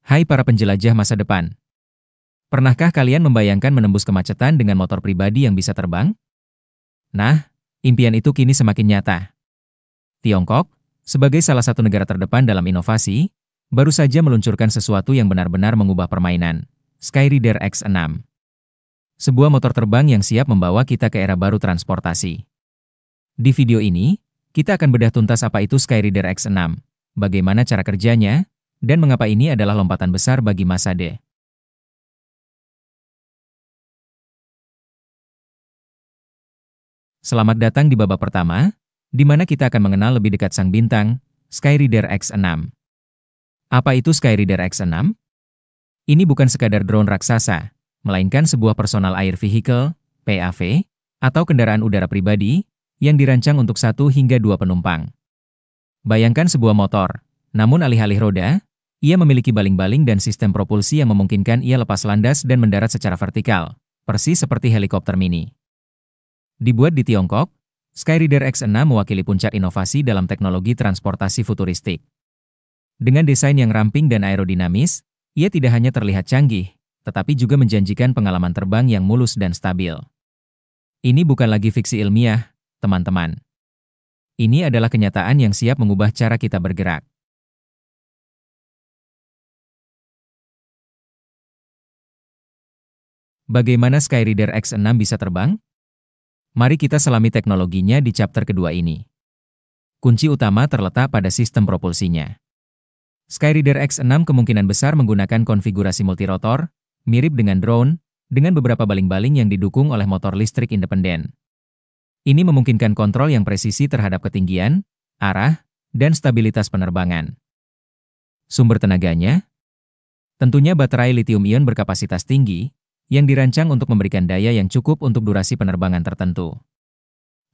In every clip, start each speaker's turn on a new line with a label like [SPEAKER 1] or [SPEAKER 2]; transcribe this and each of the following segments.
[SPEAKER 1] Hai para penjelajah masa depan. Pernahkah kalian membayangkan menembus kemacetan dengan motor pribadi yang bisa terbang? Nah, impian itu kini semakin nyata. Tiongkok, sebagai salah satu negara terdepan dalam inovasi, baru saja meluncurkan sesuatu yang benar-benar mengubah permainan, Skyrider X6. Sebuah motor terbang yang siap membawa kita ke era baru transportasi. Di video ini, kita akan bedah tuntas apa itu Skyrider X6, bagaimana cara kerjanya, dan mengapa ini adalah lompatan besar bagi masa D. Selamat datang di babak pertama, di mana kita akan mengenal lebih dekat sang bintang, Skyrider X6. Apa itu Skyrider X6? Ini bukan sekadar drone raksasa, melainkan sebuah personal air vehicle, PAV, atau kendaraan udara pribadi, yang dirancang untuk 1 hingga 2 penumpang. Bayangkan sebuah motor, namun alih-alih roda, ia memiliki baling-baling dan sistem propulsi yang memungkinkan ia lepas landas dan mendarat secara vertikal, persis seperti helikopter mini. Dibuat di Tiongkok, Skyrider X6 mewakili puncak inovasi dalam teknologi transportasi futuristik. Dengan desain yang ramping dan aerodinamis, ia tidak hanya terlihat canggih, tetapi juga menjanjikan pengalaman terbang yang mulus dan stabil. Ini bukan lagi fiksi ilmiah, teman-teman. Ini adalah kenyataan yang siap mengubah cara kita bergerak. Bagaimana Skyrider X6 bisa terbang? Mari kita selami teknologinya di chapter kedua ini. Kunci utama terletak pada sistem propulsinya. Skyrider X6 kemungkinan besar menggunakan konfigurasi multirotor, mirip dengan drone, dengan beberapa baling-baling yang didukung oleh motor listrik independen. Ini memungkinkan kontrol yang presisi terhadap ketinggian, arah, dan stabilitas penerbangan. Sumber tenaganya? Tentunya baterai lithium-ion berkapasitas tinggi, yang dirancang untuk memberikan daya yang cukup untuk durasi penerbangan tertentu.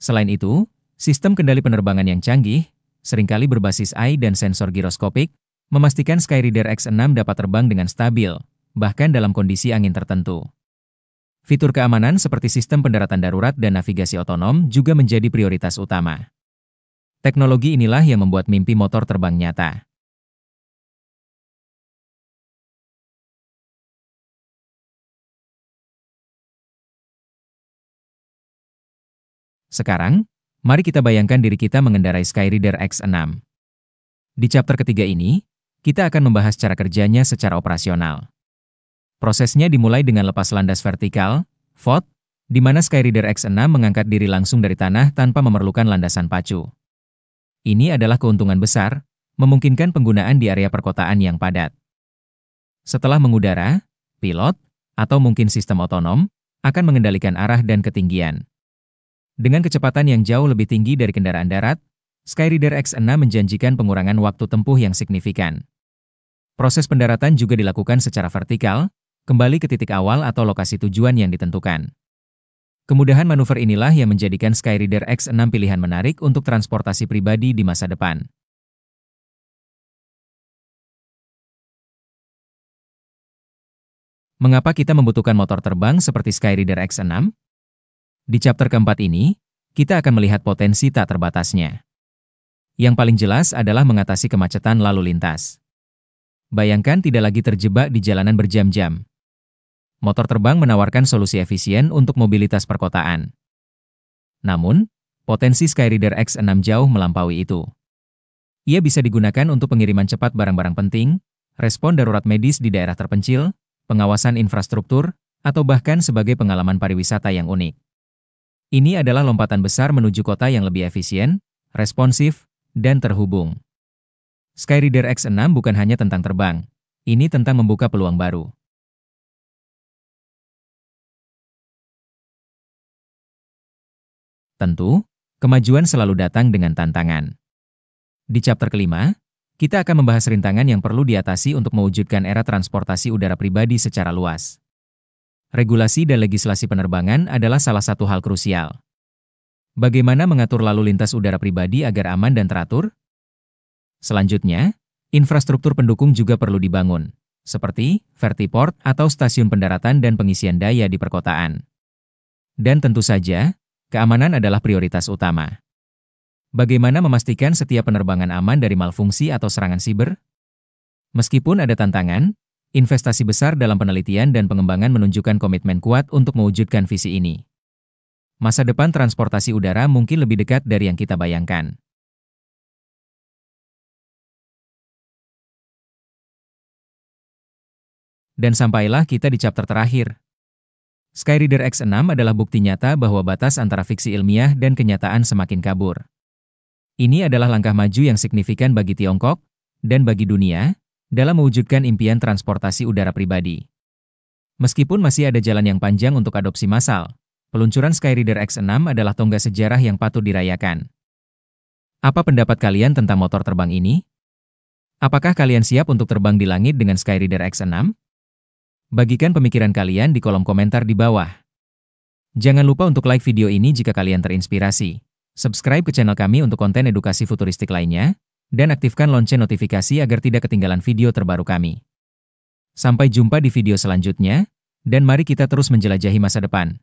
[SPEAKER 1] Selain itu, sistem kendali penerbangan yang canggih, seringkali berbasis AI dan sensor giroskopik, memastikan Skyrider X6 dapat terbang dengan stabil, bahkan dalam kondisi angin tertentu. Fitur keamanan seperti sistem pendaratan darurat dan navigasi otonom juga menjadi prioritas utama. Teknologi inilah yang membuat mimpi motor terbang nyata. Sekarang, mari kita bayangkan diri kita mengendarai Skyrider X6. Di chapter ketiga ini, kita akan membahas cara kerjanya secara operasional. Prosesnya dimulai dengan lepas landas vertikal, VOT, di mana Skyrider X6 mengangkat diri langsung dari tanah tanpa memerlukan landasan pacu. Ini adalah keuntungan besar, memungkinkan penggunaan di area perkotaan yang padat. Setelah mengudara, pilot, atau mungkin sistem otonom, akan mengendalikan arah dan ketinggian. Dengan kecepatan yang jauh lebih tinggi dari kendaraan darat, Skyrider X6 menjanjikan pengurangan waktu tempuh yang signifikan. Proses pendaratan juga dilakukan secara vertikal, kembali ke titik awal atau lokasi tujuan yang ditentukan. Kemudahan manuver inilah yang menjadikan Skyrider X6 pilihan menarik untuk transportasi pribadi di masa depan. Mengapa kita membutuhkan motor terbang seperti Skyrider X6? Di chapter keempat ini, kita akan melihat potensi tak terbatasnya. Yang paling jelas adalah mengatasi kemacetan lalu lintas. Bayangkan tidak lagi terjebak di jalanan berjam-jam. Motor terbang menawarkan solusi efisien untuk mobilitas perkotaan. Namun, potensi Skyrider X6 jauh melampaui itu. Ia bisa digunakan untuk pengiriman cepat barang-barang penting, respon darurat medis di daerah terpencil, pengawasan infrastruktur, atau bahkan sebagai pengalaman pariwisata yang unik. Ini adalah lompatan besar menuju kota yang lebih efisien, responsif, dan terhubung. Skyrider X6 bukan hanya tentang terbang, ini tentang membuka peluang baru. Tentu, kemajuan selalu datang dengan tantangan. Di chapter kelima, kita akan membahas rintangan yang perlu diatasi untuk mewujudkan era transportasi udara pribadi secara luas. Regulasi dan legislasi penerbangan adalah salah satu hal krusial. Bagaimana mengatur lalu lintas udara pribadi agar aman dan teratur? Selanjutnya, infrastruktur pendukung juga perlu dibangun, seperti vertiport atau stasiun pendaratan dan pengisian daya di perkotaan. Dan tentu saja, keamanan adalah prioritas utama. Bagaimana memastikan setiap penerbangan aman dari malfungsi atau serangan siber? Meskipun ada tantangan, Investasi besar dalam penelitian dan pengembangan menunjukkan komitmen kuat untuk mewujudkan visi ini. Masa depan transportasi udara mungkin lebih dekat dari yang kita bayangkan. Dan sampailah kita di chapter terakhir. Skyreader X6 adalah bukti nyata bahwa batas antara fiksi ilmiah dan kenyataan semakin kabur. Ini adalah langkah maju yang signifikan bagi Tiongkok dan bagi dunia dalam mewujudkan impian transportasi udara pribadi. Meskipun masih ada jalan yang panjang untuk adopsi massal, peluncuran Skyreader X6 adalah tonggak sejarah yang patut dirayakan. Apa pendapat kalian tentang motor terbang ini? Apakah kalian siap untuk terbang di langit dengan Skyreader X6? Bagikan pemikiran kalian di kolom komentar di bawah. Jangan lupa untuk like video ini jika kalian terinspirasi. Subscribe ke channel kami untuk konten edukasi futuristik lainnya, dan aktifkan lonceng notifikasi agar tidak ketinggalan video terbaru kami. Sampai jumpa di video selanjutnya, dan mari kita terus menjelajahi masa depan.